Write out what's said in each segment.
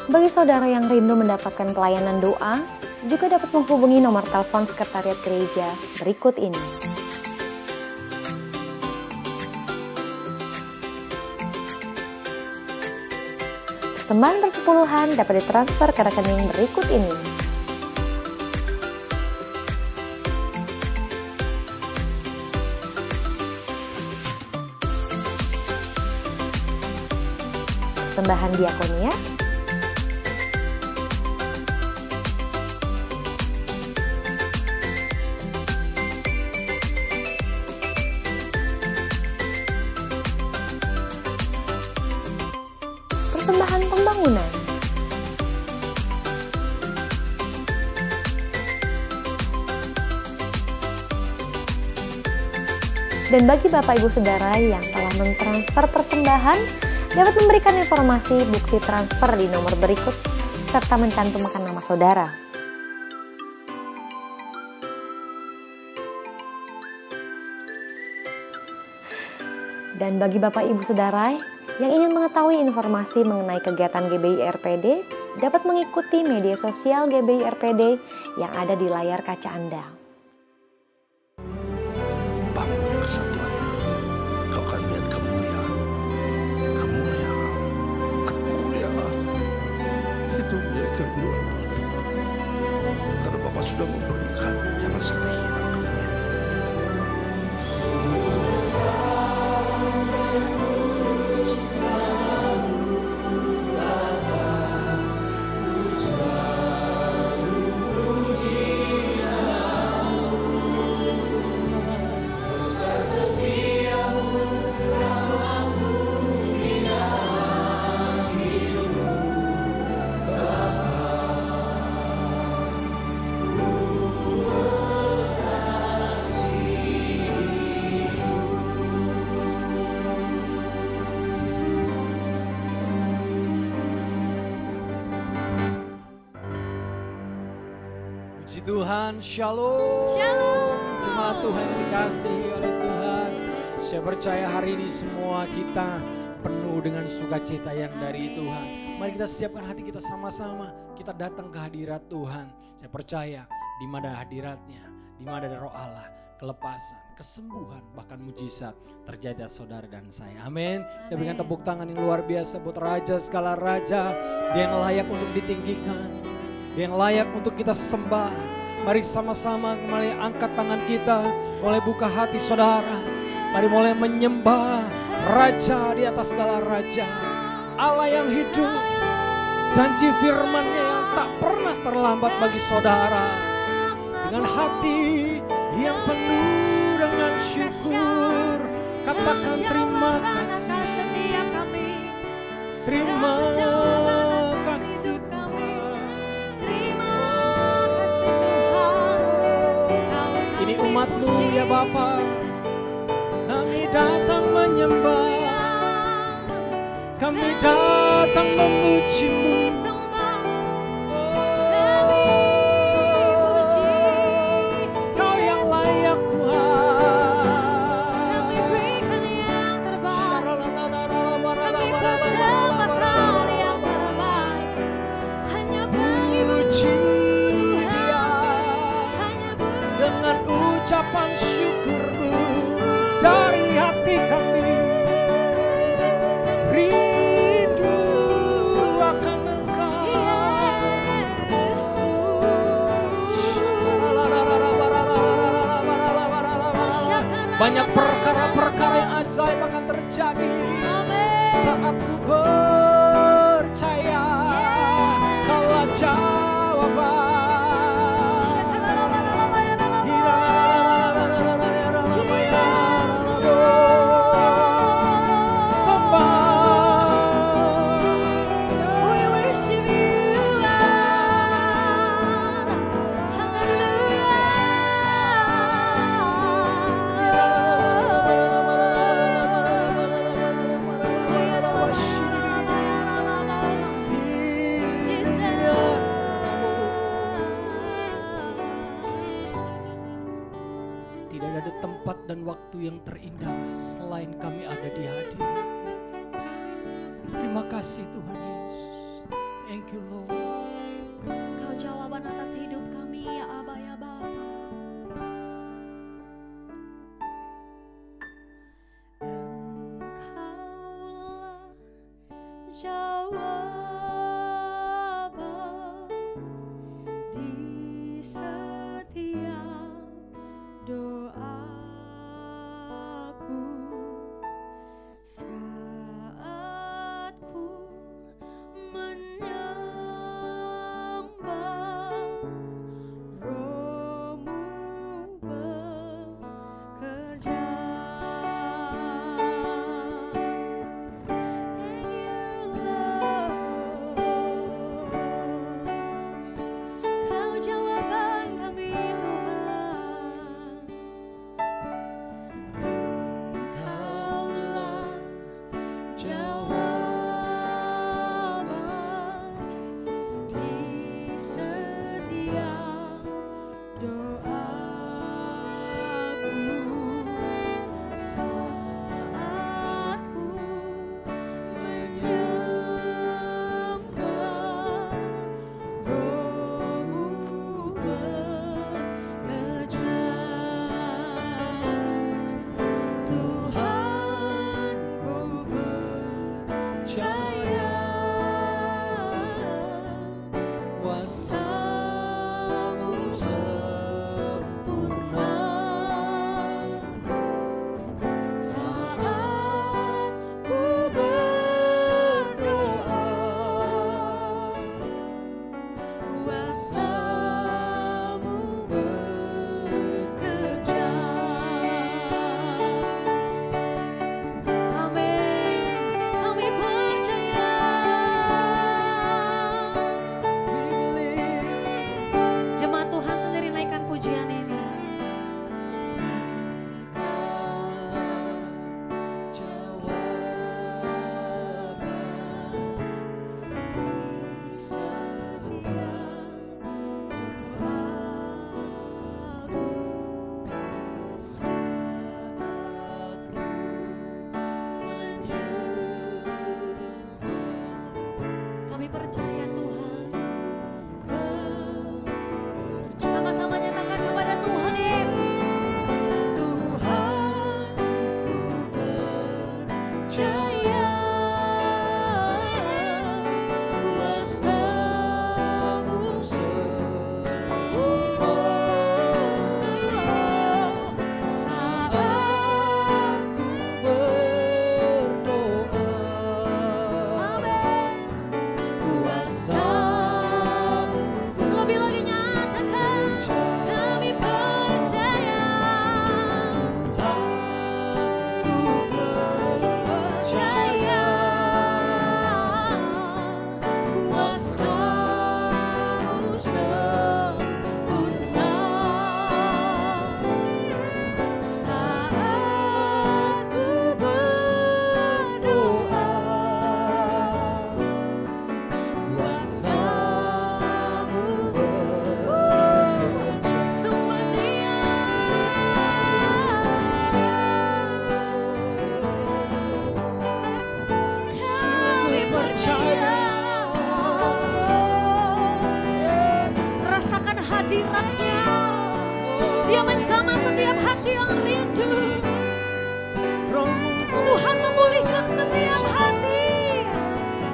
Bagi saudara yang rindu mendapatkan pelayanan doa, juga dapat menghubungi nomor telepon Sekretariat Gereja berikut ini. Persembahan persepuluhan dapat ditransfer ke rekening berikut ini. Persembahan diakonia, persembahan pembangunan, dan bagi Bapak Ibu Saudara yang telah mentransfer persembahan, dapat memberikan informasi bukti transfer di nomor berikut serta mencantumkan nama saudara. Dan bagi Bapak Ibu Saudara yang ingin mengetahui informasi mengenai kegiatan GBI RPD, dapat mengikuti media sosial GBI RPD yang ada di layar kaca Anda. Bangun kesatuan. Kau akan lihat kemuliaan. Kemuliaan. Kemuliaan. Itu milik kedua. Karena Bapak sudah memberikan, jangan sampai hilang kemuliaan itu. Tuhan, shalom. Shalom. Jemaat Tuhan yang dikasihi oleh Tuhan. Saya percaya hari ini semua kita penuh dengan sukacita yang dari Tuhan. Mari kita siapkan hati kita sama-sama. Kita datang ke hadirat Tuhan. Saya percaya di mana hadiratnya, di mana ada Roh Allah, kelepasan, kesembuhan, bahkan mujizat terjadi atas saudara dan saya. Amin. Kita berikan tepuk tangan yang luar biasa buat Raja segala Raja. Dia yang layak untuk ditinggikan. Dia yang layak untuk kita sembah. Mari sama-sama mulai angkat tangan kita, mulai buka hati saudara. Mari mulai menyembah Raja di atas segala Raja. Allah yang hidup, janji firman-Nya yang tak pernah terlambat bagi saudara. Dengan hati yang penuh dengan syukur, katakan terima kasih. Terima kasih. Umat-Mu ya Bapa, kami datang menyembah, kami datang memuji-Mu. Kau yang layak Tuhan. Kami berikan yang terbaik, kami persembahkan yang terbaik, hanya bagi-Mu dengan ucapan syukur-Mu dari hati kami, rindu akan Engkau. Banyak perkara-perkara yang ajaib akan terjadi saat ku percaya Kaulah jawaban. Dan waktu yang terindah selain kami ada di hadirat. Terima kasih Tuhan Yesus. Thank you Lord. Kau jawaban atas hidup kami ya Aba ya Bapa. Engkaulah jawaban di setiap doaku saat ku menyembah Roh-Mu bekerja. Thank you Lord, Kau jawaban kami Tuhan. Engkaulah jawaban di setiap doaku saat ku menyembah Roh-Mu bekerja. Tuhan, ku percaya kuasa-Mu sempurna saat ku berdoa. Kuasa-Mu bekerja. Amin. Kami percaya. Jemaat Tuhan sendiri naikkan pujian ini. Kami percaya Tuhan. Sama-sama nyatakan kepada Tuhan Yesus. Tuhan, ku percaya kuasa-Mu sempurna saat ku berdoa. Amin. Kuasa-Mu, lebih lagi nyatakan kami percaya. Ku percaya kuasa-Mu sempurna saat ku berdoa. Kuasa-Mu sembah Dia. Kami percaya. Rasakan hadirat-Nya. Dia menjamah setiap hati yang rindu. Tuhan memulihkan setiap hati.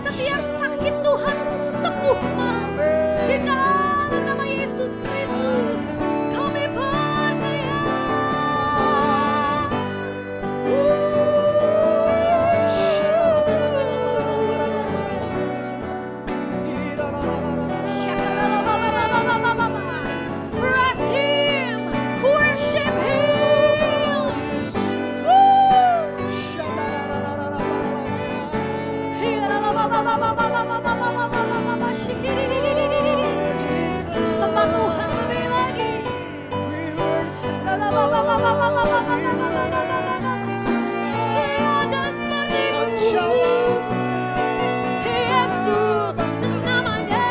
Setiap sakit Tuhan sembuhkan. Di dalam nama Yesus Kristus kami percaya. Praise Him, worship Him. Sembah Tuhan lebih lagi. Tiada seperti-Mu, Yesus namanya.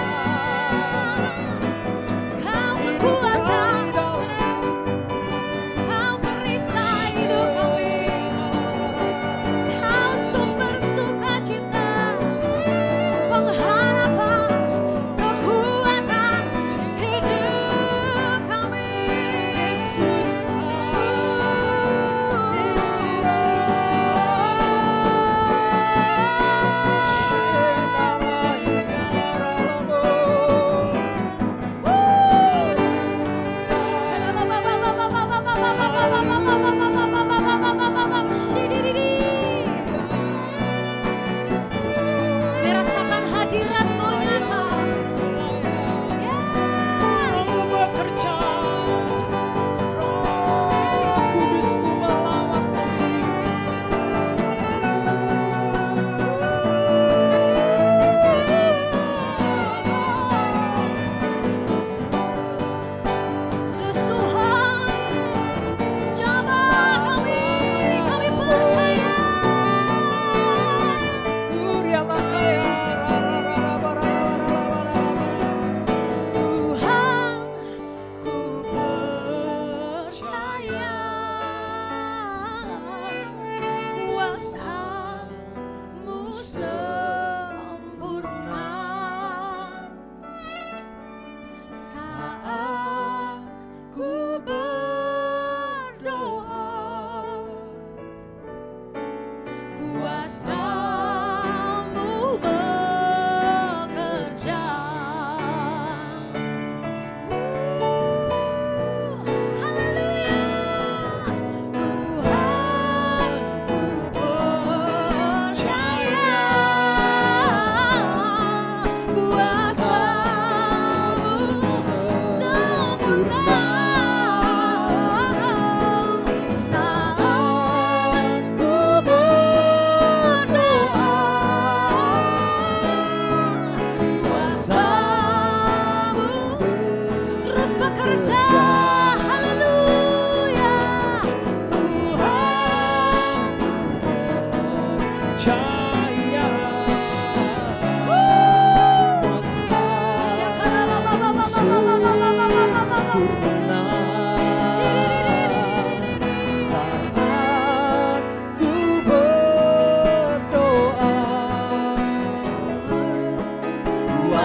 Kau kekuatan, Kau perisai hidup kami. Kau sumber sukacita, pengharapan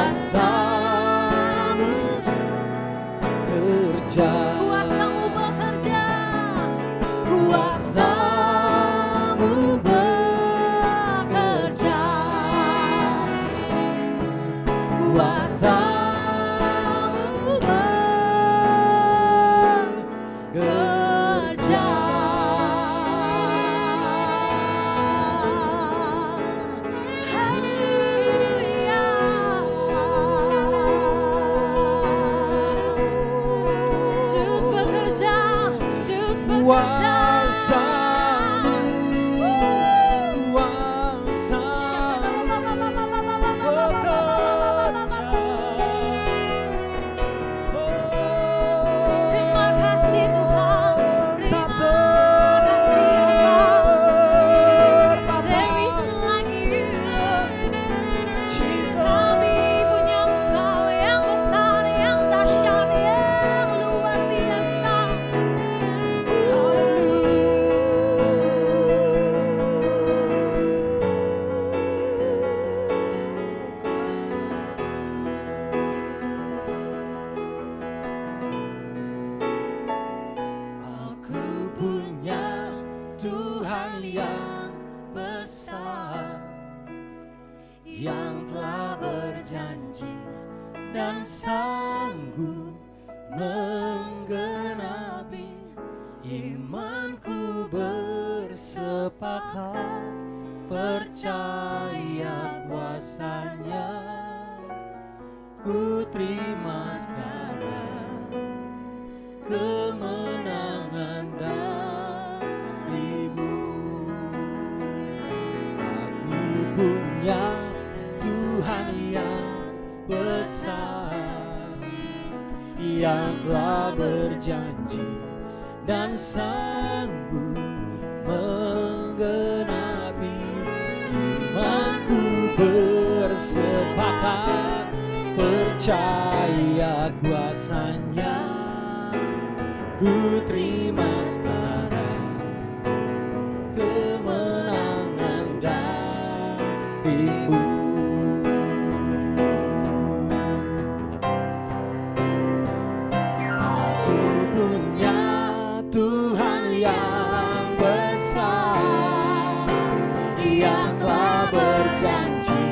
kuasamu kerja, Kuasamu bekerja, kuasamu bekerja, kuasamu bekerja. Haleluya. Terus bekerja, terus bekerja. kuasamu, kuasamu bekerja. Terima kasih Tuhan, terima Tak kasih Tuhan. terbatas. There is like you, Lord. Jesus. Kami punya Engkau yang besar, yang dahsyat, yang luar biasa. Aku punya Tuhan yang besar, yang telah berjanji dan sanggup menggenapi. Imanku bersepakat, percaya kuasanya. Ku terima sekarang kemenangan darimu. Aku punya Tuhan yang besar, yang telah berjanji dan sanggup menggenapi. Imanku bersepakat, percaya kuasanya. Ku terima sekarang kemenangan darimu. Aku punya Tuhan yang besar, yang telah berjanji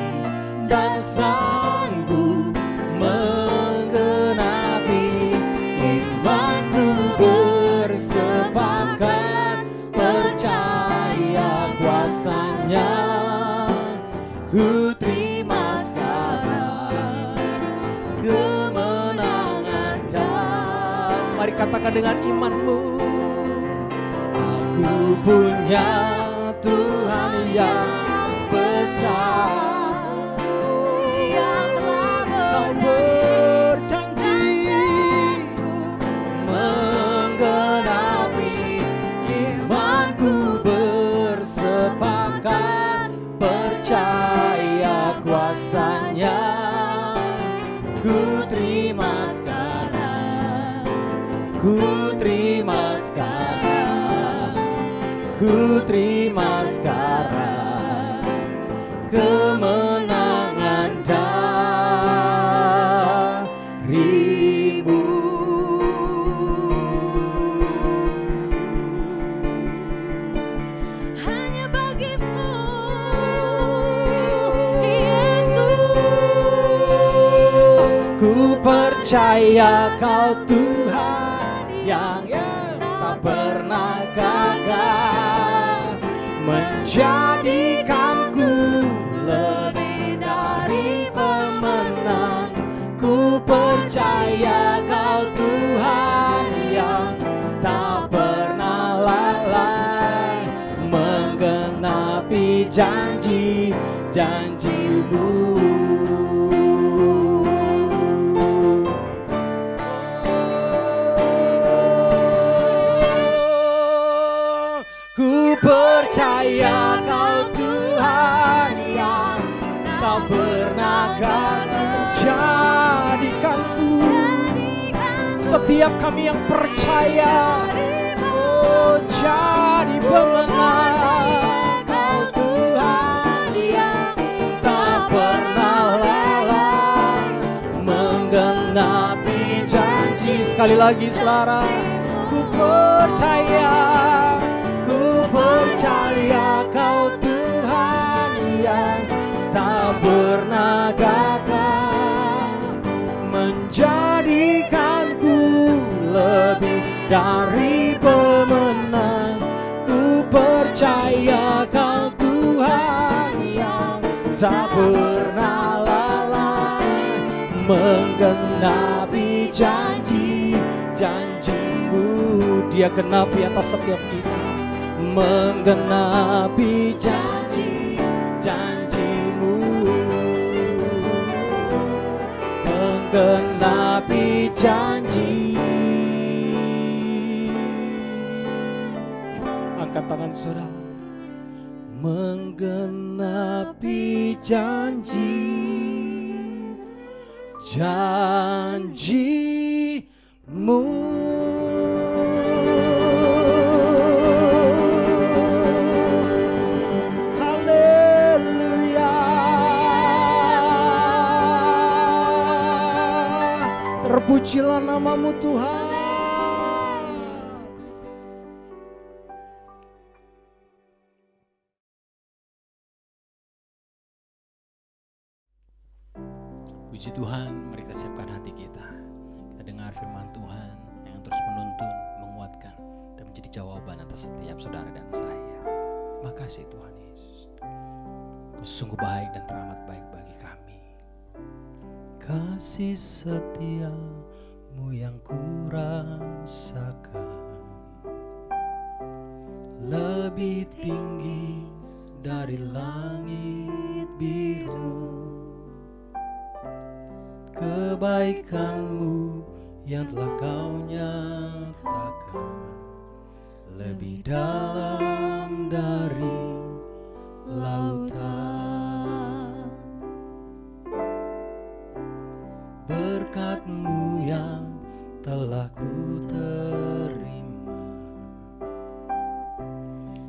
dan sanggup menggenapi. Imanku bersepakat, percaya kuasanya. Ku terima sekarang kemenangan dan mari katakan dengan imanmu. Aku punya Tuhan yang besar, Yang telah Kau berjanji menggenapi. Imanku bersepakat, percaya kuasanya. Ku terima sekarang, ku terima sekarang, ku terima sekarang kemenangan darimu. hanya bagimu, Yesus. Ku percaya Kau Tuhan yang tak pernah gagal, menjadikanku lebih dari pemenang. Ku percaya Kau Tuhan yang tak pernah lalai, menggenapi janji-janjimu. Ku percaya Kau Tuhan yang tak pernah menjadikanku. Setiap kami yang percaya, oh jadi pemenang. Kau Tuhan yang tak pernah lalai, sekali lagi saudara. Ku percaya Kau Tuhan yang tak pernah gagal, menjadikanku lebih dari pemenang. Ku percaya Kau Tuhan yang tak pernah lalai, menggenapi janji-janji-Mu. Dia genapi atas setiap kita, menggenapi janji-janji-Mu, menggenapi janji. Angkat tangan saudara. Menggenapi janji-janji-Mu. Haleluya. Terpujilah nama-Mu Tuhan. Puji Tuhan, mari kita siapkan hati kita. Kita dengar firman Tuhan yang terus menuntun, menguatkan, dan menjadi jawaban atas setiap saudara dan saya. Terima kasih Tuhan Yesus. Kau sungguh baik dan teramat baik bagi kami. Kasih setia-Mu yang kurasakan lebih tinggi dari langit biru. Kebaikan-Mu yang telah Kau nyatakan lebih dalam dari lautan. Berkat-Mu yang telah ku terima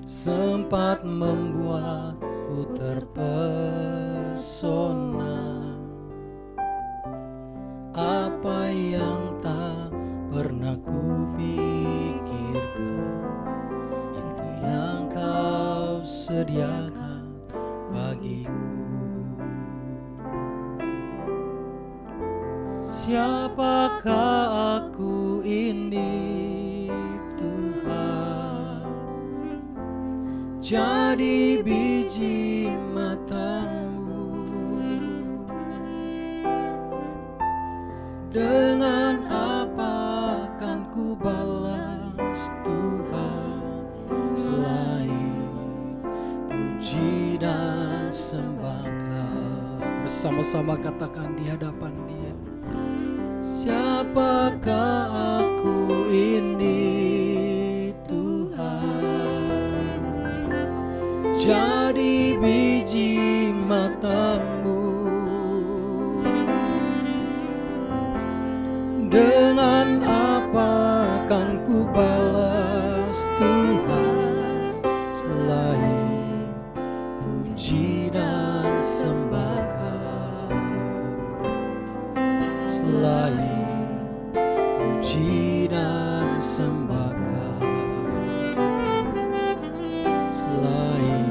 sempat membuatku terpesona. Apa yang tak pernah kupikirkan, itu yang Kau sediakan bagiku. Siapakah aku ini Tuhan, jadi biji mata-Mu. Dengan apa akan ku balas Tuhan, selain puji dan sembah Kau. Bersama-sama katakan di hadapan Dia. Siapakah aku ini Tuhan, jadi biji mata-Mu. Dengan apa akan ku balas Tuhan, selain puji dan sembah Kau, selain puji dan sembah Kau, selain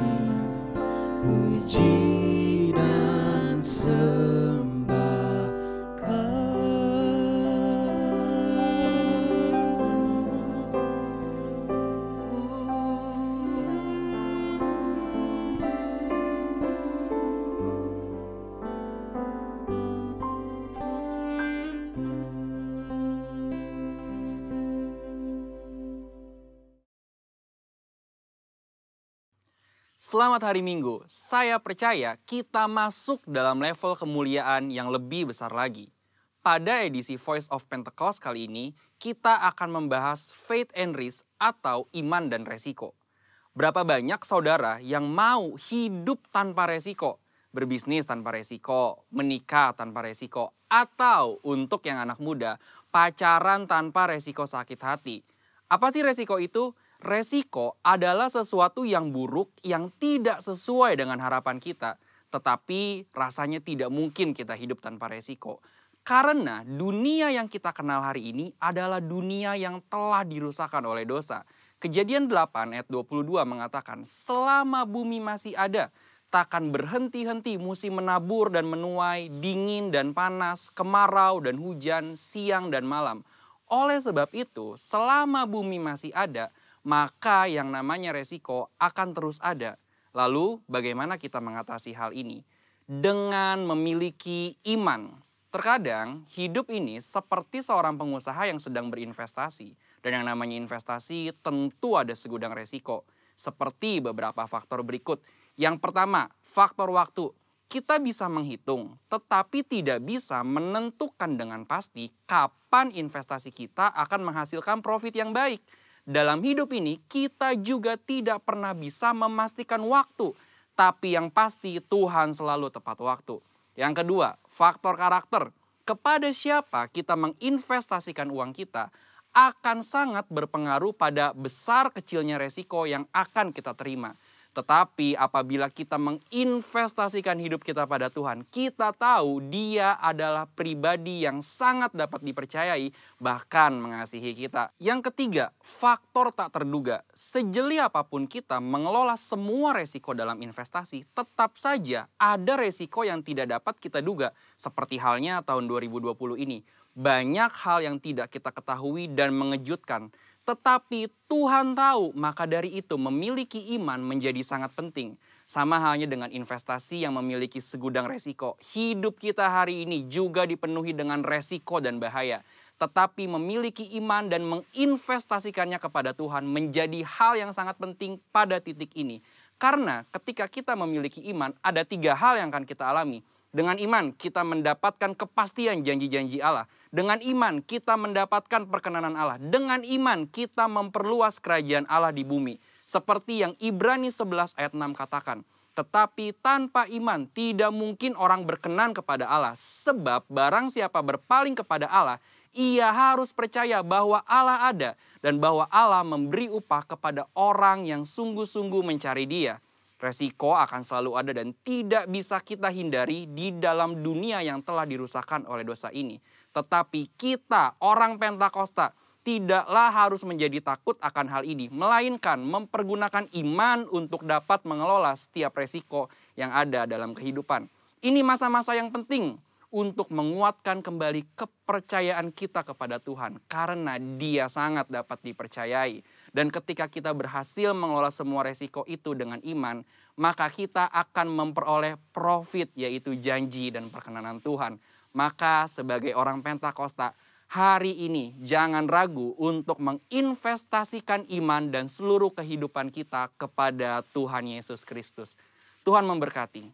puji dan sembah Kau. Selamat hari Minggu, saya percaya kita masuk dalam level kemuliaan yang lebih besar lagi. Pada edisi Voice of Pentecost kali ini, kita akan membahas faith and risk atau iman dan resiko. Berapa banyak saudara yang mau hidup tanpa resiko, berbisnis tanpa resiko, menikah tanpa resiko, atau untuk yang anak muda, pacaran tanpa resiko sakit hati. Apa sih resiko itu? Resiko adalah sesuatu yang buruk yang tidak sesuai dengan harapan kita, tetapi rasanya tidak mungkin kita hidup tanpa resiko. Karena dunia yang kita kenal hari ini adalah dunia yang telah dirusakkan oleh dosa. Kejadian 8 ayat 22 mengatakan, selama bumi masih ada, takkan berhenti-henti musim menabur dan menuai, dingin dan panas, kemarau dan hujan, siang dan malam. Oleh sebab itu, selama bumi masih ada, maka yang namanya resiko akan terus ada. Lalu bagaimana kita mengatasi hal ini? Dengan memiliki iman. Terkadang hidup ini seperti seorang pengusaha yang sedang berinvestasi. Dan yang namanya investasi tentu ada segudang resiko. Seperti beberapa faktor berikut. Yang pertama, faktor waktu. Kita bisa menghitung, tetapi tidak bisa menentukan dengan pasti kapan investasi kita akan menghasilkan profit yang baik. Dalam hidup ini kita juga tidak pernah bisa memastikan waktu. Tapi yang pasti Tuhan selalu tepat waktu. Yang kedua, faktor karakter. Kepada siapa kita menginvestasikan uang kita akan sangat berpengaruh pada besar kecilnya resiko yang akan kita terima. Tetapi apabila kita menginvestasikan hidup kita pada Tuhan, kita tahu Dia adalah pribadi yang sangat dapat dipercayai, bahkan mengasihi kita. Yang ketiga, faktor tak terduga. Sejeli apapun kita mengelola semua resiko dalam investasi, tetap saja ada resiko yang tidak dapat kita duga. Seperti halnya tahun 2020 ini. Banyak hal yang tidak kita ketahui dan mengejutkan. Tetapi Tuhan tahu, maka dari itu memiliki iman menjadi sangat penting. Sama halnya dengan investasi yang memiliki segudang resiko. Hidup kita hari ini juga dipenuhi dengan resiko dan bahaya. Tetapi memiliki iman dan menginvestasikannya kepada Tuhan menjadi hal yang sangat penting pada titik ini. Karena ketika kita memiliki iman, ada 3 hal yang akan kita alami. Dengan iman kita mendapatkan kepastian janji-janji Allah. Dengan iman kita mendapatkan perkenanan Allah. Dengan iman kita memperluas kerajaan Allah di bumi. Seperti yang Ibrani 11 ayat 6 katakan. Tetapi tanpa iman tidak mungkin orang berkenan kepada Allah. Sebab barang siapa berpaling kepada Allah, ia harus percaya bahwa Allah ada. Dan bahwa Allah memberi upah kepada orang yang sungguh-sungguh mencari Dia. Resiko akan selalu ada dan tidak bisa kita hindari di dalam dunia yang telah dirusakkan oleh dosa ini. Tetapi kita, orang Pentakosta, tidaklah harus menjadi takut akan hal ini. Melainkan mempergunakan iman untuk dapat mengelola setiap resiko yang ada dalam kehidupan. Ini masa-masa yang penting untuk menguatkan kembali kepercayaan kita kepada Tuhan. Karena Dia sangat dapat dipercayai. Dan ketika kita berhasil mengelola semua resiko itu dengan iman, maka kita akan memperoleh profit, yaitu janji dan perkenanan Tuhan. Maka sebagai orang Pentakosta, hari ini jangan ragu untuk menginvestasikan iman dan seluruh kehidupan kita kepada Tuhan Yesus Kristus. Tuhan memberkati.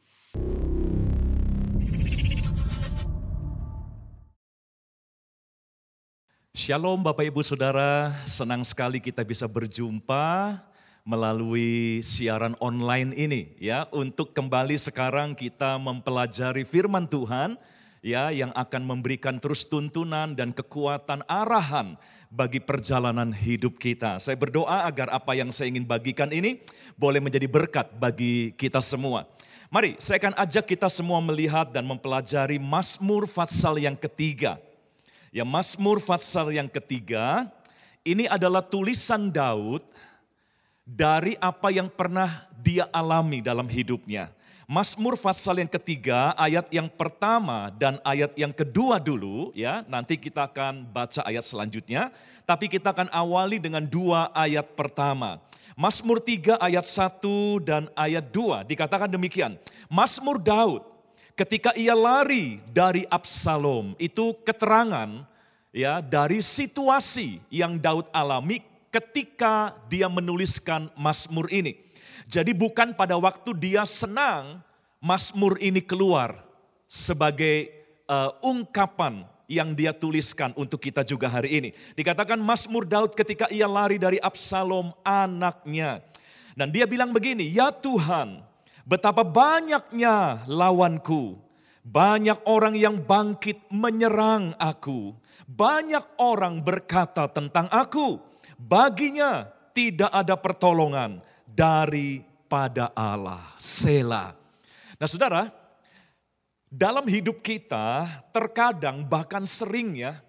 Shalom Bapak Ibu Saudara, senang sekali kita bisa berjumpa melalui siaran online ini ya, untuk kembali sekarang kita mempelajari firman Tuhan ya, yang akan memberikan terus tuntunan dan kekuatan arahan bagi perjalanan hidup kita. Saya berdoa agar apa yang saya ingin bagikan ini boleh menjadi berkat bagi kita semua. Mari saya akan ajak kita semua melihat dan mempelajari Mazmur pasal yang ketiga. Ya, Mazmur pasal yang ketiga, ini adalah tulisan Daud dari apa yang pernah dia alami dalam hidupnya. Mazmur pasal yang ketiga, ayat yang pertama dan ayat yang kedua dulu, ya. Nanti kita akan baca ayat selanjutnya, tapi kita akan awali dengan 2 ayat pertama. Mazmur 3 ayat 1 dan ayat 2 dikatakan demikian. Mazmur Daud ketika ia lari dari Absalom, itu keterangan ya dari situasi yang Daud alami ketika dia menuliskan Mazmur ini. Jadi bukan pada waktu dia senang Mazmur ini keluar sebagai ungkapan yang dia tuliskan untuk kita juga hari ini. Dikatakan Mazmur Daud ketika ia lari dari Absalom anaknya. Dan dia bilang begini, ya Tuhan, betapa banyaknya lawanku, banyak orang yang bangkit menyerang aku, banyak orang berkata tentang aku, baginya tidak ada pertolongan daripada Allah. Selah. Nah saudara, Dalam hidup kita terkadang bahkan sering ya,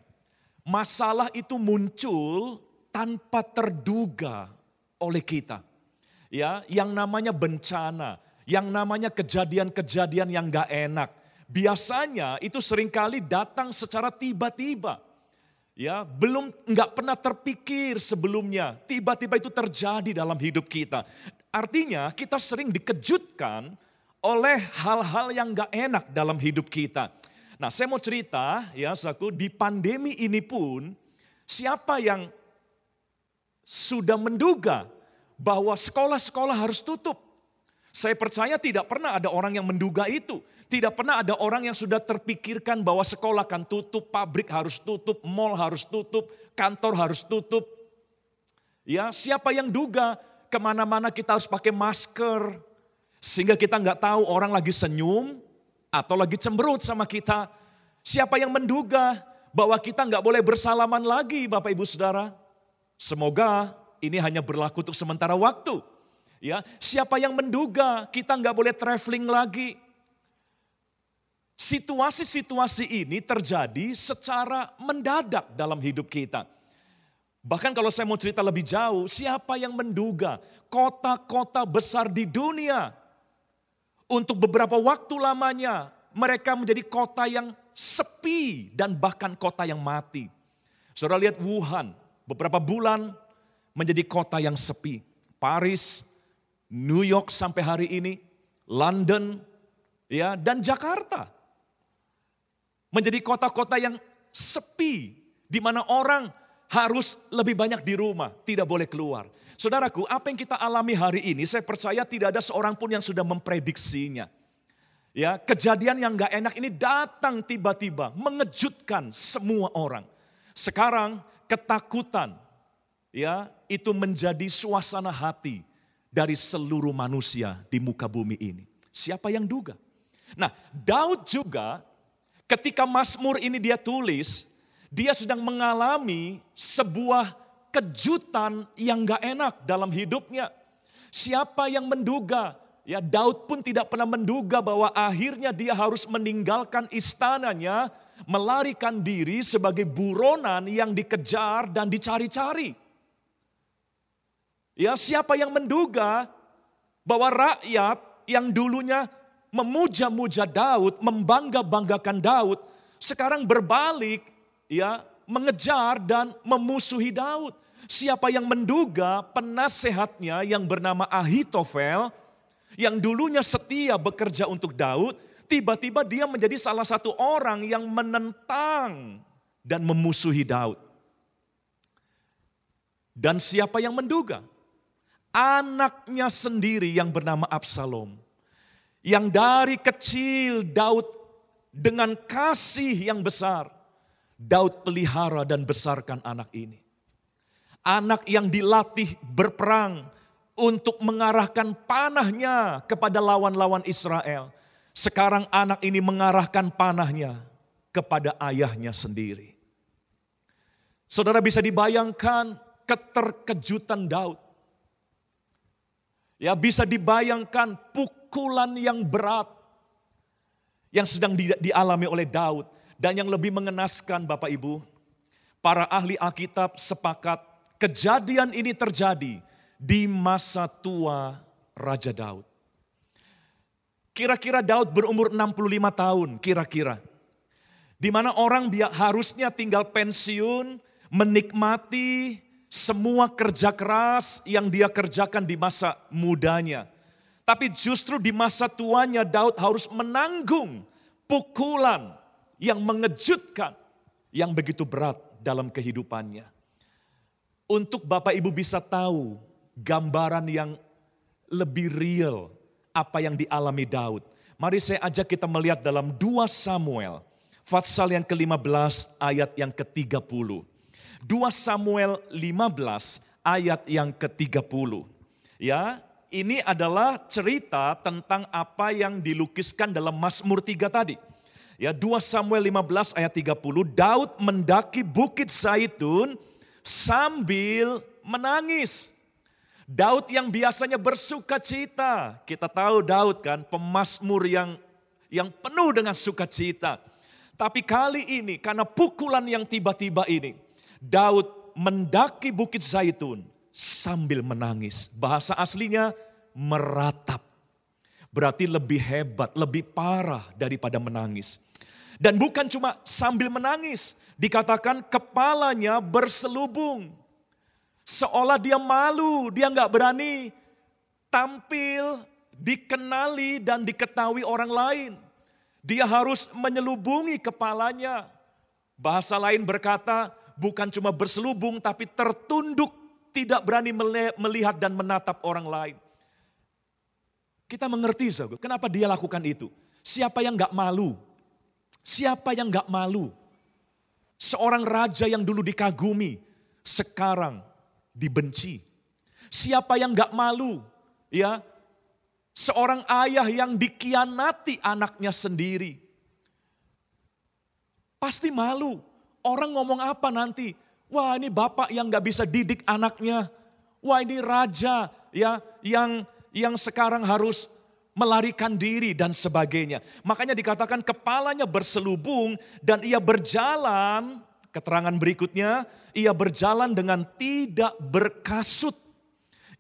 masalah itu muncul tanpa terduga oleh kita. Ya, yang namanya bencana, yang namanya kejadian-kejadian yang gak enak. Biasanya itu seringkali datang secara tiba-tiba. Ya, nggak pernah terpikir sebelumnya, tiba-tiba itu terjadi dalam hidup kita. Artinya kita sering dikejutkan oleh hal-hal yang nggak enak dalam hidup kita. Nah, saya mau cerita ya, saudaraku, di pandemi ini pun siapa yang sudah menduga bahwa sekolah-sekolah harus tutup? Saya percaya tidak pernah ada orang yang menduga itu. Tidak pernah ada orang yang sudah terpikirkan bahwa sekolah akan tutup, pabrik harus tutup, mal harus tutup, kantor harus tutup. Ya, siapa yang duga kemana-mana kita harus pakai masker, sehingga kita nggak tahu orang lagi senyum atau lagi cemberut sama kita. Siapa yang menduga bahwa kita nggak boleh bersalaman lagi, Bapak Ibu Saudara? Semoga ini hanya berlaku untuk sementara waktu. Ya, siapa yang menduga kita nggak boleh traveling lagi? Situasi-situasi ini terjadi secara mendadak dalam hidup kita. Bahkan kalau saya mau cerita lebih jauh, siapa yang menduga kota-kota besar di dunia untuk beberapa waktu lamanya mereka menjadi kota yang sepi dan bahkan kota yang mati. Saudara lihat Wuhan, beberapa bulan menjadi kota yang sepi. Paris, New York sampai hari ini, London, ya, dan Jakarta. Menjadi kota-kota yang sepi, di mana orang harus lebih banyak di rumah, tidak boleh keluar. Saudaraku, apa yang kita alami hari ini, saya percaya tidak ada seorang pun yang sudah memprediksinya. Ya, kejadian yang gak enak ini datang tiba-tiba, mengejutkan semua orang. Sekarang ketakutan, ya, itu menjadi suasana hati dari seluruh manusia di muka bumi ini. Siapa yang duga? Nah, Daud juga ketika Mazmur ini dia tulis, dia sedang mengalami sebuah kejutan yang gak enak dalam hidupnya. Siapa yang menduga? Ya, Daud pun tidak pernah menduga bahwa akhirnya dia harus meninggalkan istananya, melarikan diri sebagai buronan yang dikejar dan dicari-cari. Ya, siapa yang menduga bahwa rakyat yang dulunya memuja-muja Daud, membangga-banggakan Daud, sekarang berbalik, ya, mengejar dan memusuhi Daud. Siapa yang menduga penasehatnya yang bernama Ahitofel, yang dulunya setia bekerja untuk Daud, tiba-tiba dia menjadi salah satu orang yang menentang dan memusuhi Daud. Dan siapa yang menduga? Anaknya sendiri yang bernama Absalom. Yang dari kecil Daud dengan kasih yang besar, Daud pelihara dan besarkan anak ini. Anak yang dilatih berperang untuk mengarahkan panahnya kepada lawan-lawan Israel. Sekarang anak ini mengarahkan panahnya kepada ayahnya sendiri. Saudara bisa dibayangkan keterkejutan Daud. Ya, bisa dibayangkan pukulan yang berat yang sedang dialami oleh Daud. Dan yang lebih mengenaskan Bapak Ibu, para ahli Alkitab sepakat kejadian ini terjadi di masa tua Raja Daud. Kira-kira Daud berumur 65 tahun, kira-kira. Di mana orang harusnya tinggal pensiun, menikmati semua kerja keras yang dia kerjakan di masa mudanya. Tapi justru di masa tuanya Daud harus menanggung pukulan yang mengejutkan, yang begitu berat dalam kehidupannya. Untuk Bapak Ibu bisa tahu gambaran yang lebih real apa yang dialami Daud. Mari saya ajak kita melihat dalam 2 Samuel, pasal yang ke-15 ayat yang ke-30. 2 Samuel 15 ayat yang ke-30. Ya, ini adalah cerita tentang apa yang dilukiskan dalam Mazmur 3 tadi. Ya, 2 Samuel 15 ayat 30, Daud mendaki Bukit Zaitun sambil menangis. Daud yang biasanya bersuka cita. Kita tahu Daud kan pemazmur yang yang penuh dengan sukacita. Tapi kali ini karena pukulan yang tiba-tiba ini, Daud mendaki Bukit Zaitun sambil menangis. Bahasa aslinya meratap. Berarti lebih hebat, lebih parah daripada menangis. Dan bukan cuma sambil menangis, dikatakan kepalanya berselubung. Seolah dia malu, dia nggak berani tampil, dikenali dan diketahui orang lain. Dia harus menyelubungi kepalanya. Bahasa lain berkata, bukan cuma berselubung tapi tertunduk, tidak berani melihat dan menatap orang lain. Kita mengerti, saudara, kenapa dia lakukan itu. Siapa yang gak malu? Siapa yang gak malu? Seorang raja yang dulu dikagumi, sekarang dibenci. Siapa yang gak malu? Ya, seorang ayah yang dikhianati anaknya sendiri. Pasti malu. Orang ngomong apa nanti? Wah, ini bapak yang gak bisa didik anaknya. Wah, ini raja ya yang sekarang harus melarikan diri dan sebagainya. Makanya dikatakan kepalanya berselubung dan ia berjalan, keterangan berikutnya, ia berjalan dengan tidak berkasut.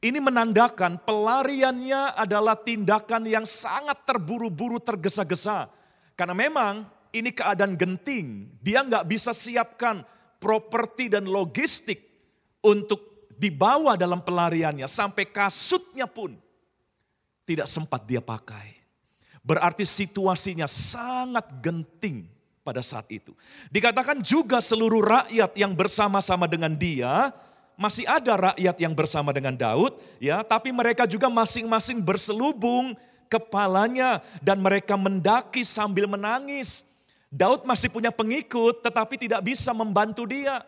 Ini menandakan pelariannya adalah tindakan yang sangat terburu-buru, tergesa-gesa. Karena memang ini keadaan genting, dia nggak bisa siapkan properti dan logistik untuk dibawa dalam pelariannya. Sampai kasutnya pun tidak sempat dia pakai. Berarti situasinya sangat genting pada saat itu. Dikatakan juga seluruh rakyat yang bersama-sama dengan dia, masih ada rakyat yang bersama dengan Daud, ya, tapi mereka juga masing-masing berselubung kepalanya dan mereka mendaki sambil menangis. Daud masih punya pengikut tetapi tidak bisa membantu dia.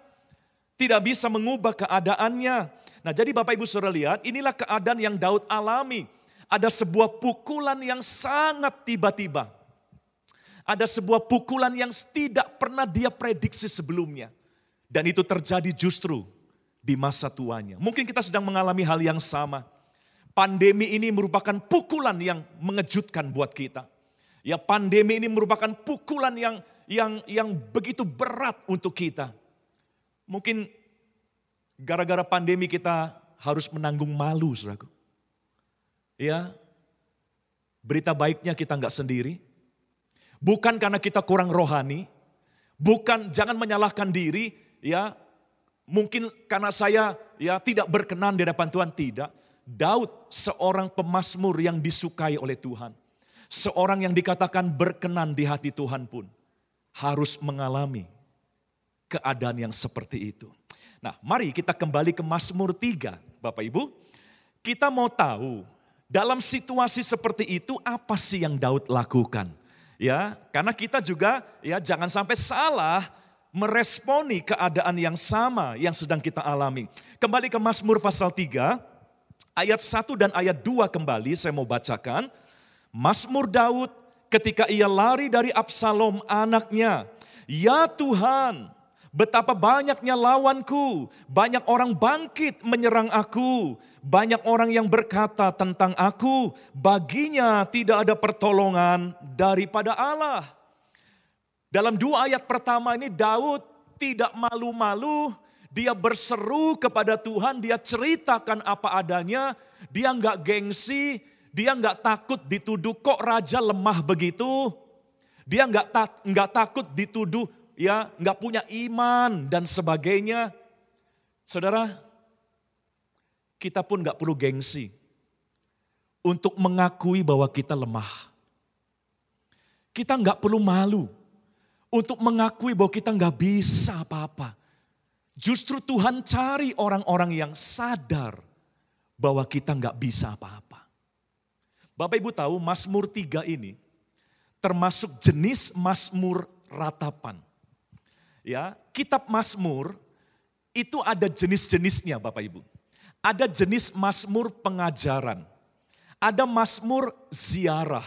Tidak bisa mengubah keadaannya. Nah, jadi Bapak Ibu Saudara lihat, inilah keadaan yang Daud alami. Ada sebuah pukulan yang sangat tiba-tiba. Ada sebuah pukulan yang tidak pernah dia prediksi sebelumnya. Dan itu terjadi justru di masa tuanya. Mungkin kita sedang mengalami hal yang sama. Pandemi ini merupakan pukulan yang mengejutkan buat kita. Ya, pandemi ini merupakan pukulan yang begitu berat untuk kita. Mungkin gara-gara pandemi kita harus menanggung malu, saudaraku. Ya, berita baiknya kita nggak sendiri. Bukan karena kita kurang rohani. Bukan, jangan menyalahkan diri. Ya, mungkin karena saya ya tidak berkenan di hadapan Tuhan, tidak. Daud seorang pemazmur yang disukai oleh Tuhan. Seorang yang dikatakan berkenan di hati Tuhan pun harus mengalami keadaan yang seperti itu. Nah, mari kita kembali ke Mazmur 3, Bapak Ibu. Kita mau tahu dalam situasi seperti itu apa sih yang Daud lakukan? Ya, karena kita juga ya jangan sampai salah meresponi keadaan yang sama yang sedang kita alami. Kembali ke Mazmur pasal 3, ayat 1 dan ayat 2 kembali saya mau bacakan. Mazmur Daud ketika ia lari dari Absalom anaknya. Ya Tuhan, betapa banyaknya lawanku, banyak orang bangkit menyerang aku. Banyak orang yang berkata tentang aku, baginya tidak ada pertolongan daripada Allah. Dalam 2 ayat pertama ini Daud tidak malu-malu, dia berseru kepada Tuhan, dia ceritakan apa adanya, dia enggak gengsi, dia enggak takut dituduh kok raja lemah begitu. Dia enggak takut dituduh ya enggak punya iman dan sebagainya. Saudara, kita pun enggak perlu gengsi untuk mengakui bahwa kita lemah. Kita enggak perlu malu untuk mengakui bahwa kita enggak bisa apa-apa. Justru Tuhan cari orang-orang yang sadar bahwa kita enggak bisa apa-apa. Bapak Ibu tahu Mazmur 3 ini termasuk jenis Mazmur ratapan. Ya, kitab Mazmur itu ada jenis-jenisnya Bapak Ibu. Ada jenis Mazmur pengajaran, ada Mazmur ziarah,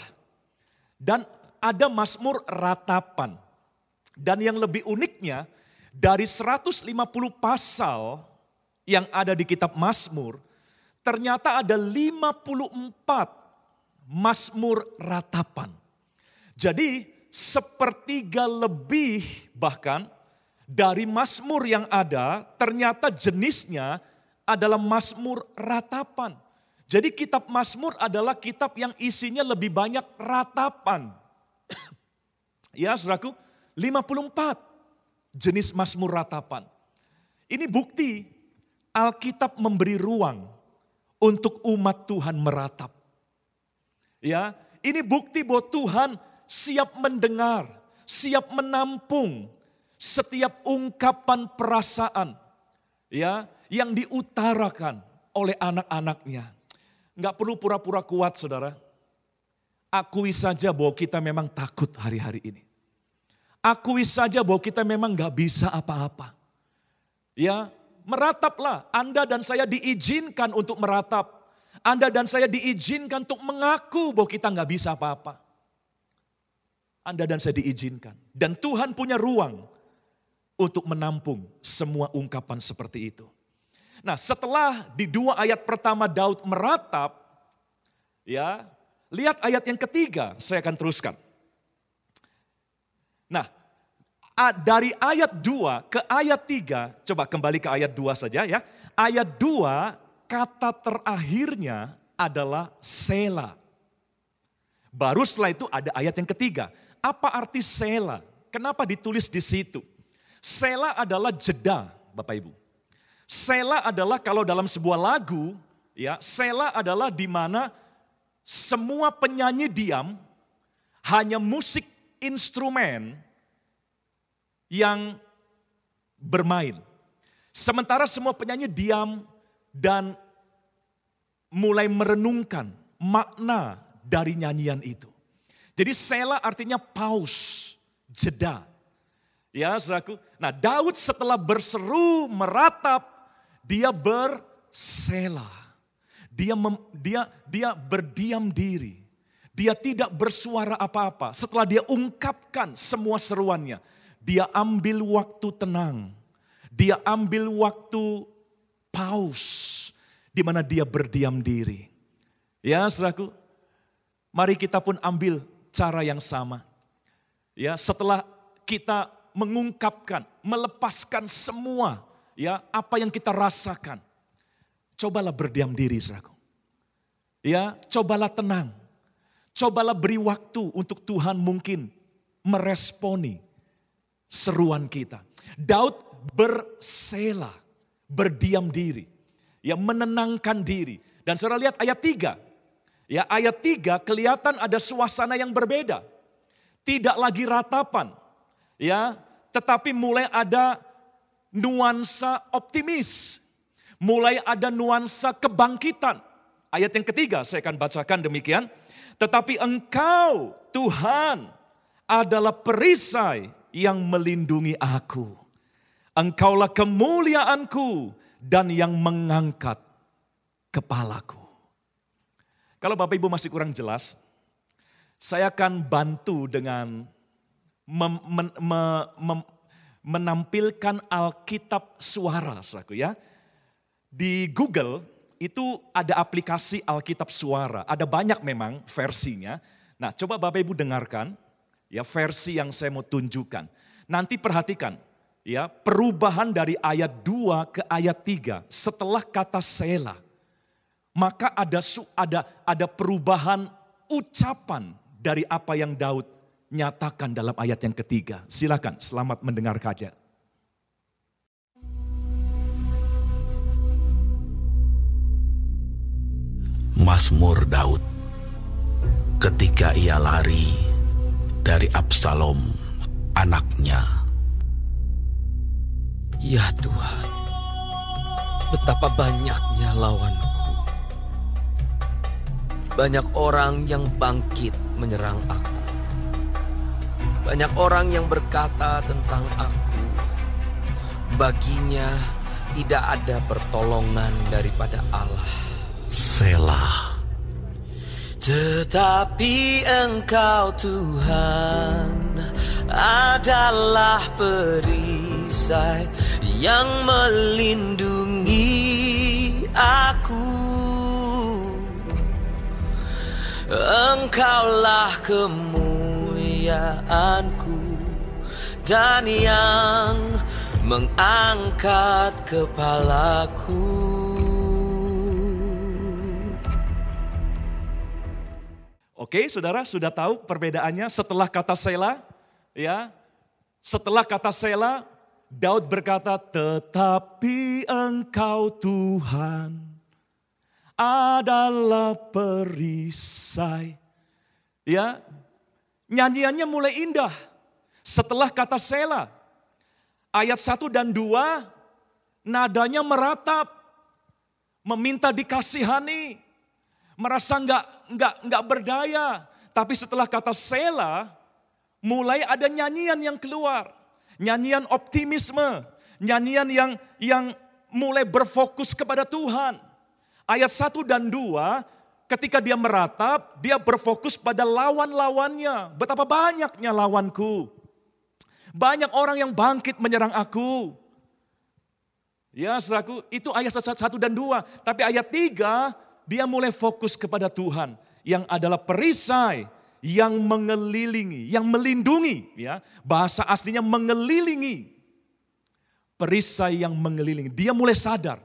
dan ada Mazmur ratapan. Dan yang lebih uniknya, dari 150 pasal yang ada di kitab Mazmur, ternyata ada 54 Mazmur ratapan. Jadi sepertiga lebih bahkan dari Mazmur yang ada ternyata jenisnya adalah Mazmur ratapan. Jadi kitab Mazmur adalah kitab yang isinya lebih banyak ratapan. Ya saudaraku, 54 jenis Mazmur ratapan. Ini bukti Alkitab memberi ruang untuk umat Tuhan meratap. Ya, ini bukti bahwa Tuhan siap mendengar, siap menampung setiap ungkapan perasaan ya yang diutarakan oleh anak-anaknya. Enggak perlu pura-pura kuat, saudara. Akui saja bahwa kita memang takut hari-hari ini. Akui saja bahwa kita memang enggak bisa apa-apa. Ya, merataplah. Anda dan saya diizinkan untuk meratap. Anda dan saya diizinkan untuk mengaku bahwa kita enggak bisa apa-apa. Anda dan saya diizinkan. Dan Tuhan punya ruang untuk menampung semua ungkapan seperti itu. Nah, setelah di 2 ayat pertama Daud meratap, ya, lihat ayat yang ketiga, saya akan teruskan. Nah, dari ayat 2 ke ayat 3, coba kembali ke ayat 2 saja ya. Ayat 2, kata terakhirnya adalah Selah. Baru setelah itu ada ayat yang ketiga. Apa arti Selah? Kenapa ditulis di situ? Selah adalah jeda, Bapak Ibu. Selah adalah kalau dalam sebuah lagu, ya, Selah adalah di mana semua penyanyi diam, hanya musik instrumen yang bermain. Sementara semua penyanyi diam dan mulai merenungkan makna dari nyanyian itu. Jadi Selah artinya pause, jeda. Ya, saudaraku. Nah, Daud setelah berseru, meratap, dia berselah. Dia berdiam diri. Dia tidak bersuara apa-apa. Setelah dia ungkapkan semua seruannya, dia ambil waktu tenang. Dia ambil waktu pause di mana dia berdiam diri. Ya, saudaraku. Mari kita pun ambil cara yang sama. Ya, setelah kita mengungkapkan, melepaskan semua ya apa yang kita rasakan. Cobalah berdiam diri, saudaraku. Ya, cobalah tenang. Cobalah beri waktu untuk Tuhan mungkin meresponi seruan kita. Daud berselah, berdiam diri, ya menenangkan diri. Dan saudara lihat ayat 3. Ya, ayat 3 kelihatan ada suasana yang berbeda. Tidak lagi ratapan, ya, tetapi mulai ada nuansa optimis. Mulai ada nuansa kebangkitan. Ayat yang ketiga saya akan bacakan demikian. Tetapi Engkau Tuhan adalah perisai yang melindungi aku. Engkaulah kemuliaanku dan yang mengangkat kepalaku. Kalau Bapak Ibu masih kurang jelas, saya akan bantu dengan menampilkan Alkitab suara, saudaraku ya. Di Google itu ada aplikasi Alkitab suara, ada banyak memang versinya. Nah, coba Bapak Ibu dengarkan ya versi yang saya mau tunjukkan. Nanti perhatikan ya perubahan dari ayat 2 ke ayat 3 setelah kata Selah. Maka ada perubahan ucapan dari apa yang Daud nyatakan dalam ayat yang ketiga. Silakan, selamat mendengar saja. Mazmur Daud ketika ia lari dari Absalom anaknya. Ya Tuhan, betapa banyaknya lawanku. Banyak orang yang bangkit menyerang aku. Banyak orang yang berkata tentang aku, baginya tidak ada pertolongan daripada Allah. Selah. Tetapi Engkau Tuhan adalah perisai yang melindungi aku. Engkaulah kemuliaanku kemuliaanku dan yang mengangkat kepalaku. Oke, saudara sudah tahu perbedaannya setelah kata Selah, ya. Setelah kata Selah, Daud berkata, tetapi Engkau Tuhan adalah perisai. Ya, nyanyiannya mulai indah. Setelah kata Selah, ayat 1 dan 2, nadanya meratap, meminta dikasihani, merasa enggak berdaya. Tapi setelah kata Selah, mulai ada nyanyian yang keluar. Nyanyian optimisme, nyanyian yang mulai berfokus kepada Tuhan. Ayat 1 dan 2, ketika dia meratap, dia berfokus pada lawan-lawannya. Betapa banyaknya lawanku. Banyak orang yang bangkit menyerang aku. Ya, saudaraku, itu ayat 1 dan 2. Tapi ayat 3, dia mulai fokus kepada Tuhan yang adalah perisai yang mengelilingi, yang melindungi, ya. Bahasa aslinya mengelilingi. Perisai yang mengelilingi. Dia mulai sadar.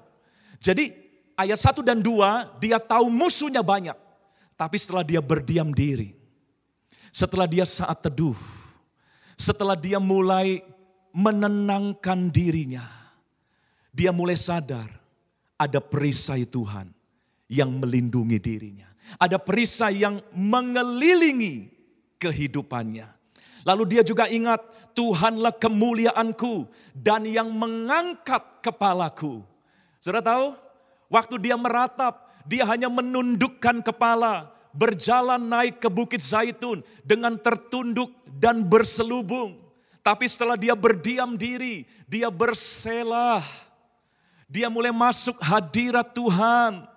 Jadi ayat 1 dan 2 dia tahu musuhnya banyak. Tapi setelah dia berdiam diri, setelah dia saat teduh, setelah dia mulai menenangkan dirinya, dia mulai sadar ada perisai Tuhan yang melindungi dirinya. Ada perisai yang mengelilingi kehidupannya. Lalu dia juga ingat, Tuhanlah kemuliaanku dan yang mengangkat kepalaku. Saudara tahu, waktu dia meratap, dia hanya menundukkan kepala, berjalan naik ke Bukit Zaitun dengan tertunduk dan berselubung. Tapi setelah dia berdiam diri, dia berselah. Dia mulai masuk hadirat Tuhan.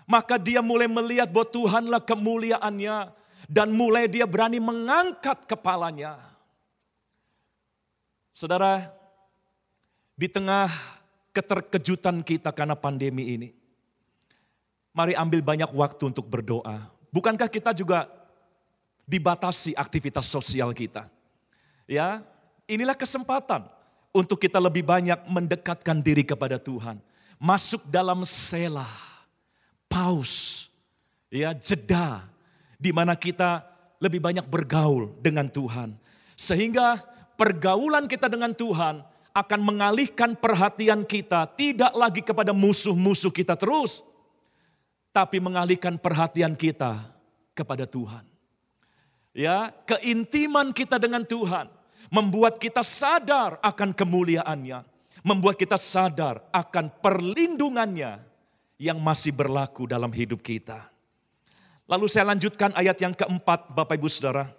Maka dia mulai melihat bahwa Tuhanlah kemuliaannya. Dan mulai dia berani mengangkat kepalanya. Saudara, di tengah keterkejutan kita karena pandemi ini, mari ambil banyak waktu untuk berdoa. Bukankah kita juga dibatasi aktivitas sosial kita? Ya, inilah kesempatan untuk kita lebih banyak mendekatkan diri kepada Tuhan. Masuk dalam selah. Pause, ya, jeda, di mana kita lebih banyak bergaul dengan Tuhan. Sehingga pergaulan kita dengan Tuhan akan mengalihkan perhatian kita tidak lagi kepada musuh-musuh kita terus, tapi mengalihkan perhatian kita kepada Tuhan. Ya, keintiman kita dengan Tuhan membuat kita sadar akan kemuliaannya, membuat kita sadar akan perlindungannya yang masih berlaku dalam hidup kita. Lalu saya lanjutkan ayat yang keempat, Bapak Ibu Saudara.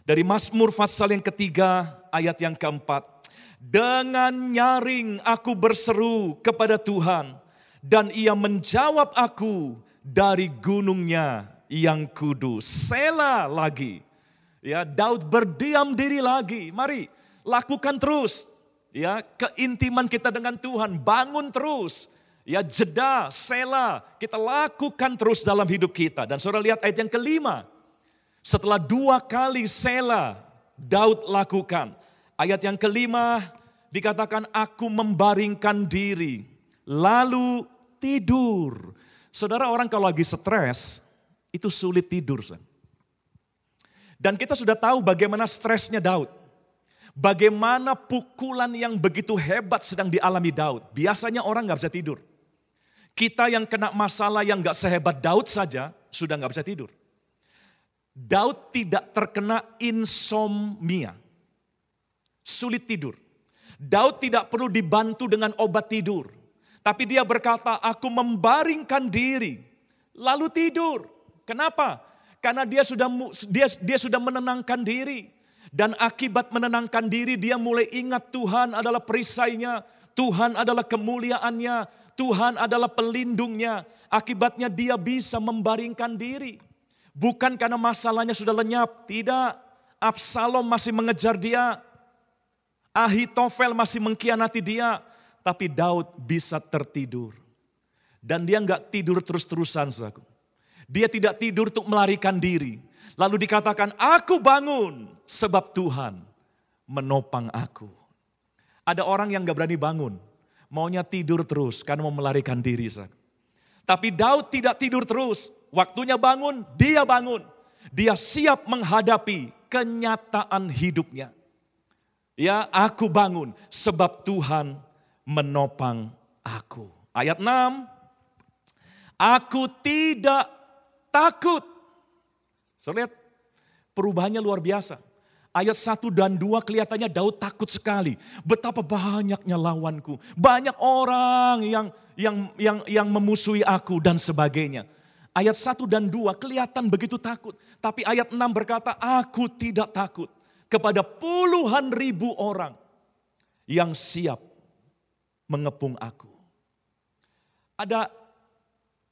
Dari Mazmur pasal yang ketiga, ayat yang keempat. Dengan nyaring aku berseru kepada Tuhan, dan ia menjawab aku dari gunungnya yang kudus. Selah lagi. Ya, Daud berdiam diri lagi. Mari lakukan terus. Ya, keintiman kita dengan Tuhan, bangun terus. Ya, jeda, selah, kita lakukan terus dalam hidup kita. Dan saudara lihat ayat yang kelima. Setelah 2 kali selah, Daud lakukan. Ayat yang kelima dikatakan, aku membaringkan diri, lalu tidur. Saudara, orang kalau lagi stres, itu sulit tidur. Dan kita sudah tahu bagaimana stresnya Daud. Bagaimana pukulan yang begitu hebat sedang dialami Daud. Biasanya orang gak bisa tidur. Kita yang kena masalah yang gak sehebat Daud saja, sudah gak bisa tidur. Daud tidak terkena insomnia. Sulit tidur. Daud tidak perlu dibantu dengan obat tidur. Tapi dia berkata, aku membaringkan diri, lalu tidur. Kenapa? Karena dia sudah menenangkan diri. Dan akibat menenangkan diri, dia mulai ingat Tuhan adalah perisainya. Tuhan adalah kemuliaannya. Tuhan adalah pelindungnya. Akibatnya dia bisa membaringkan diri. Bukan karena masalahnya sudah lenyap. Tidak. Absalom masih mengejar dia. Ahitofel masih mengkhianati dia. Tapi Daud bisa tertidur. Dan dia enggak tidur terus-terusan, saudaraku. Dia tidak tidur untuk melarikan diri. Lalu dikatakan, aku bangun sebab Tuhan menopang aku. Ada orang yang gak berani bangun, maunya tidur terus karena mau melarikan diri. Tapi Daud tidak tidur terus, waktunya bangun, dia bangun. Dia siap menghadapi kenyataan hidupnya. Ya, aku bangun sebab Tuhan menopang aku. Ayat 6, aku tidak takut. Lihat, perubahannya luar biasa. Ayat 1 dan 2 kelihatannya Daud takut sekali. Betapa banyaknya lawanku. Banyak orang yang memusuhi aku dan sebagainya. Ayat 1 dan 2 kelihatan begitu takut. Tapi ayat 6 berkata, aku tidak takut kepada puluhan ribu orang yang siap mengepung aku. Ada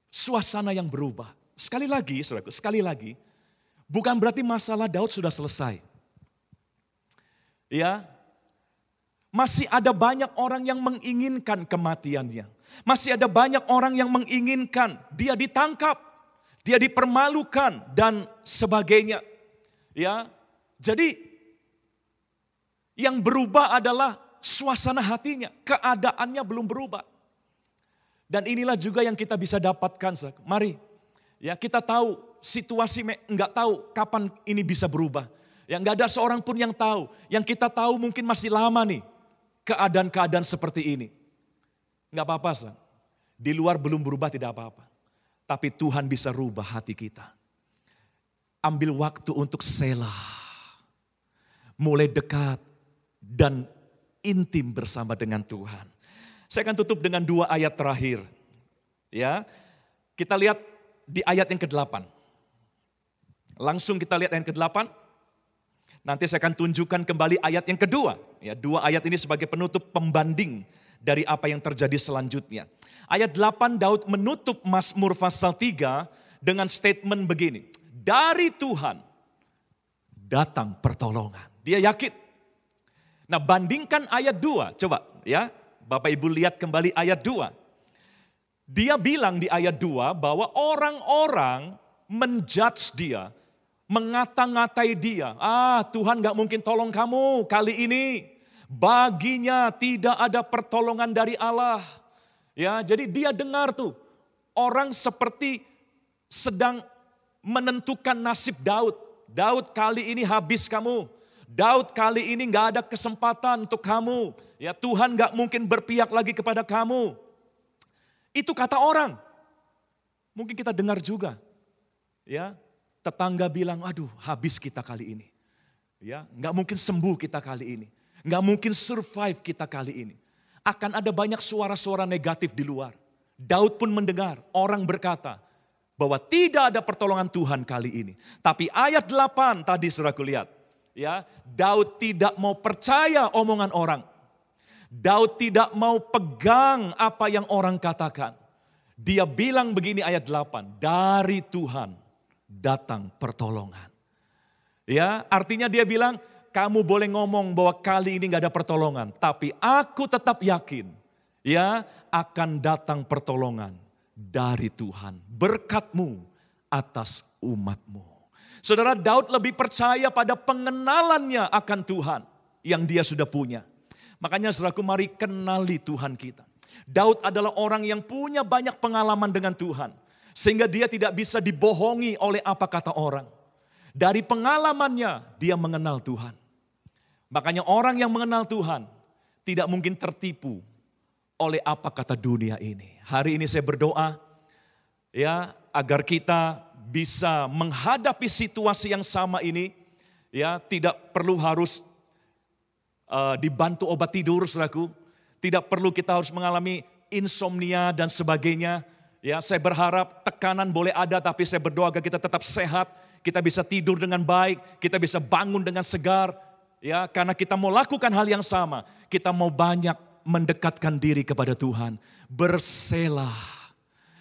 suasana yang berubah. Sekali lagi, saudaraku, sekali lagi, bukan berarti masalah Daud sudah selesai. Ya, masih ada banyak orang yang menginginkan kematiannya. Masih ada banyak orang yang menginginkan dia ditangkap, dia dipermalukan dan sebagainya. Ya, jadi yang berubah adalah suasana hatinya, keadaannya belum berubah. Dan inilah juga yang kita bisa dapatkan. Mari, ya kita tahu situasi enggak tahu kapan ini bisa berubah. Ya enggak ada seorang pun yang tahu. Yang kita tahu mungkin masih lama nih keadaan-keadaan seperti ini. Enggak apa-apa, di luar belum berubah tidak apa-apa. Tapi Tuhan bisa rubah hati kita. Ambil waktu untuk selah. Mulai dekat dan intim bersama dengan Tuhan. Saya akan tutup dengan 2 ayat terakhir. Ya, kita lihat di ayat yang ke-8. Langsung kita lihat ayat ke-8. Nanti saya akan tunjukkan kembali ayat yang kedua. Ya, 2 ayat ini sebagai penutup pembanding dari apa yang terjadi selanjutnya. Ayat 8 Daud menutup Mazmur pasal 3 dengan statement begini. Dari Tuhan datang pertolongan. Dia yakin. Nah, bandingkan ayat 2. Coba ya, Bapak Ibu lihat kembali ayat 2. Dia bilang di ayat 2 bahwa orang-orang menjudge dia, mengata-ngatai dia. Tuhan gak mungkin tolong kamu kali ini. Baginya tidak ada pertolongan dari Allah. Ya, jadi dia dengar tuh orang seperti sedang menentukan nasib Daud. Daud kali ini habis kamu. Daud kali ini gak ada kesempatan untuk kamu. Ya, Tuhan gak mungkin berpihak lagi kepada kamu. Itu kata orang. Mungkin kita dengar juga. Ya, tetangga bilang, aduh habis kita kali ini. Ya, gak mungkin sembuh kita kali ini. Gak mungkin survive kita kali ini. Akan ada banyak suara-suara negatif di luar. Daud pun mendengar orang berkata bahwa tidak ada pertolongan Tuhan kali ini. Tapi ayat 8 tadi saudaraku lihat. Ya, Daud tidak mau percaya omongan orang. Daud tidak mau pegang apa yang orang katakan. Dia bilang begini ayat 8, dari Tuhan datang pertolongan. Ya, artinya dia bilang, kamu boleh ngomong bahwa kali ini gak ada pertolongan. Tapi aku tetap yakin, ya akan datang pertolongan dari Tuhan. Berkat-Mu atas umat-Mu. Saudara, Daud lebih percaya pada pengenalannya akan Tuhan yang dia sudah punya. Makanya saudaraku, mari kenali Tuhan kita. Daud adalah orang yang punya banyak pengalaman dengan Tuhan. Sehingga dia tidak bisa dibohongi oleh apa kata orang. Dari pengalamannya dia mengenal Tuhan. Makanya orang yang mengenal Tuhan tidak mungkin tertipu oleh apa kata dunia ini. Hari ini saya berdoa ya agar kita bisa menghadapi situasi yang sama ini. Ya, tidak perlu harus dibantu obat tidur, saudaraku. Tidak perlu kita harus mengalami insomnia dan sebagainya. Ya, saya berharap tekanan boleh ada, tapi saya berdoa agar kita tetap sehat. Kita bisa tidur dengan baik, kita bisa bangun dengan segar. Ya, karena kita mau lakukan hal yang sama. Kita mau banyak mendekatkan diri kepada Tuhan. Berselah.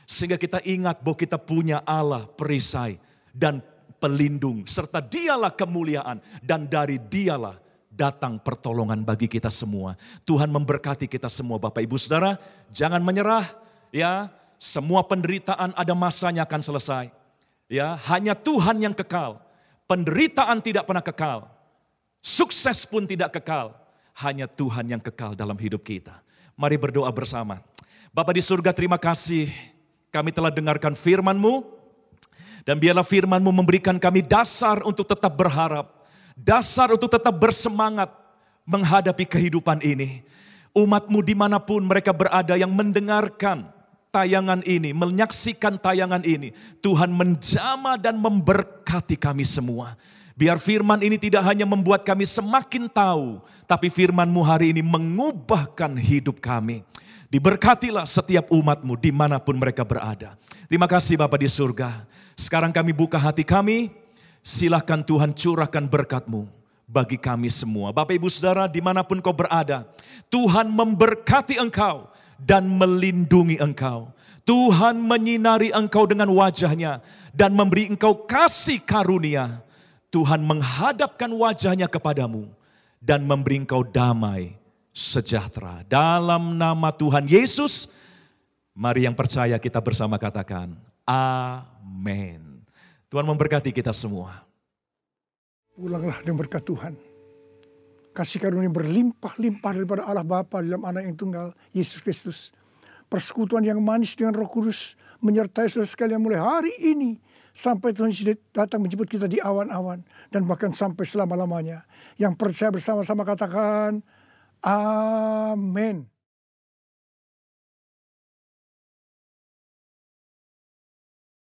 Sehingga kita ingat bahwa kita punya Allah perisai dan pelindung. Serta dialah kemuliaan dan dari dialah datang pertolongan bagi kita semua. Tuhan memberkati kita semua Bapak Ibu Saudara. Jangan menyerah ya. Semua penderitaan ada masanya akan selesai. Ya, hanya Tuhan yang kekal. Penderitaan tidak pernah kekal. Sukses pun tidak kekal. Hanya Tuhan yang kekal dalam hidup kita. Mari berdoa bersama. Bapa di surga, terima kasih kami telah dengarkan firman-Mu. Dan biarlah firman-Mu memberikan kami dasar untuk tetap berharap. Dasar untuk tetap bersemangat menghadapi kehidupan ini. Umat-Mu dimanapun mereka berada yang mendengarkan tayangan ini, menyaksikan tayangan ini. Tuhan menjamah dan memberkati kami semua. Biar firman ini tidak hanya membuat kami semakin tahu, tapi firman-Mu hari ini mengubahkan hidup kami. Diberkatilah setiap umat-Mu dimanapun mereka berada. Terima kasih Bapa di surga. Sekarang kami buka hati kami, silahkan Tuhan curahkan berkat-Mu bagi kami semua. Bapak Ibu Saudara dimanapun kau berada, Tuhan memberkati engkau dan melindungi engkau. Tuhan menyinari engkau dengan wajahnya dan memberi engkau kasih karunia. Tuhan menghadapkan wajahnya kepadamu dan memberi engkau damai sejahtera. Dalam nama Tuhan Yesus, mari yang percaya kita bersama katakan, amin. Tuhan memberkati kita semua. Pulanglah dengan berkat Tuhan. Kasih karunia berlimpah-limpah daripada Allah Bapa dalam Anak yang tunggal, Yesus Kristus. Persekutuan yang manis dengan Roh Kudus menyertai saudara sekalian mulai hari ini sampai Tuhan Yesus datang menjemput kita di awan-awan dan bahkan sampai selama-lamanya. Yang percaya bersama-sama katakan, amin.